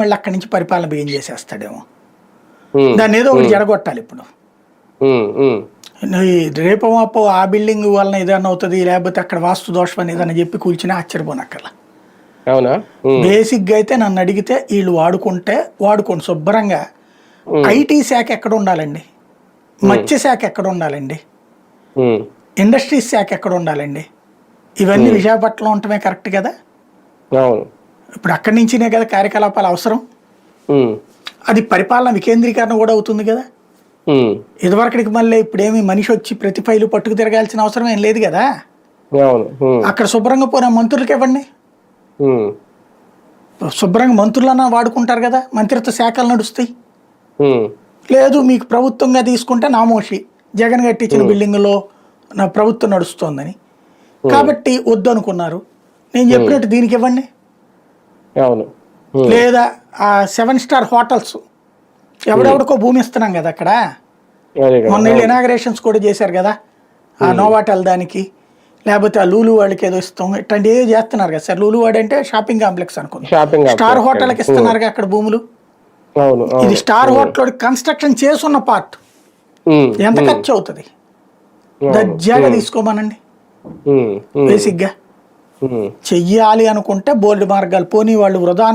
మళ్ళీ అక్కడి నుంచి పరిపాలన బిగిన్ చేసేస్తాడేమో. ఉమ్, దాన్ని ఏదో ఒకటి ఉమ్, జరగొట్టాలి ఇప్పుడు. ఉమ్, ఉమ్, రేపో మాపో ఆ బిల్డింగ్ వలన ఏదైనా అవుతుంది, లేకపోతే అక్కడ వాస్తు దోషం అని ఏదైనా చెప్పి కూల్చినా ఆశ్చర్యపోనక్కర్లా. అవునా. ఉమ్, బేసిక్గా అయితే నన్ను అడిగితే వీళ్ళు వాడుకోండి శుభ్రంగా. ఉమ్, ఐటీ శాఖ ఎక్కడ ఉండాలండి, ఉమ్, మత్స్య శాఖ ఎక్కడ ఉండాలండి, ఉమ్, ఇండస్ట్రీస్ శాఖ ఎక్కడ ఉండాలండి, ఇవన్నీ ఉమ్, విశాఖపట్నంలో ఉండటమే కరెక్ట్ కదా. అవును. ఇప్పుడు అక్కడి నుంచినే కదా కార్యకలాపాలు అవసరం. ఉమ్, అది పరిపాలన వికేంద్రీకరణ కూడా అవుతుంది కదా. ఉమ్, ఇదివరకటికి మళ్ళీ ఇప్పుడేమి మనిషి వచ్చి ప్రతి ఫైలు పట్టుకు తిరగాల్సిన అవసరం ఏం లేదు కదా. అవును. ఉమ్, అక్కడ శుభ్రంగా పోయిన మంత్రులకి ఇవ్వండి, ఉమ్, శుభ్రంగా మంత్రులన్నా వాడుకుంటారు కదా, మంత్రిత్వ శాఖలు నడుస్తాయి. ఉమ్, లేదు మీకు ప్రభుత్వంగా తీసుకుంటే నామోషి, జగన్ కట్టించిన ఉమ్, బిల్డింగులో నా ప్రభుత్వం నడుస్తోందని. ఉమ్, కాబట్టి వద్దు అనుకున్నారు. నేను ఉమ్, చెప్పినట్టు దీనికి ఇవ్వండి. అవును. ఉమ్, లేదా ఆ 7 స్టార్ హోటల్స్ ఉమ్, ఎవడెవడికో భూమి ఇస్తున్నాం కదా అక్కడ. అదే కదా. మొన్న వీళ్ళు అవును. ఇనాగరేషన్స్ కూడా చేశారు కదా, ఆ ఉమ్, నోవాటెల్ దానికి, లేకపోతే ఆ లూలు వాళ్ళకి ఏదో ఇస్తాం, ఇట్లాంటివి ఏదో చేస్తున్నారు కదా సార్. లూలు వాడు అంటే షాపింగ్ కాంప్లెక్స్ అనుకుందాం, షాపింగ్ స్టార్ కాంప్లెక్స్ అండి. హోటల్కి ఇస్తున్నారుగా అక్కడ భూములు. అవును. ఇది అవును. స్టార్ ఉమ్, హోటల్ కన్స్ట్రక్షన్ చేసున్న పార్ట్ ఉమ్, ఎంత ఉమ్, ఖర్చు అవుతుంది, అవును. దర్జాగా ఉమ్, తీసుకోమనండి. ఉమ్, ఉమ్, బేసిక్గా ఉమ్. చెయ్యాలి అనుకుంటే బోల్డ్ మార్గాలు, పోనీ వాళ్ళు వృధా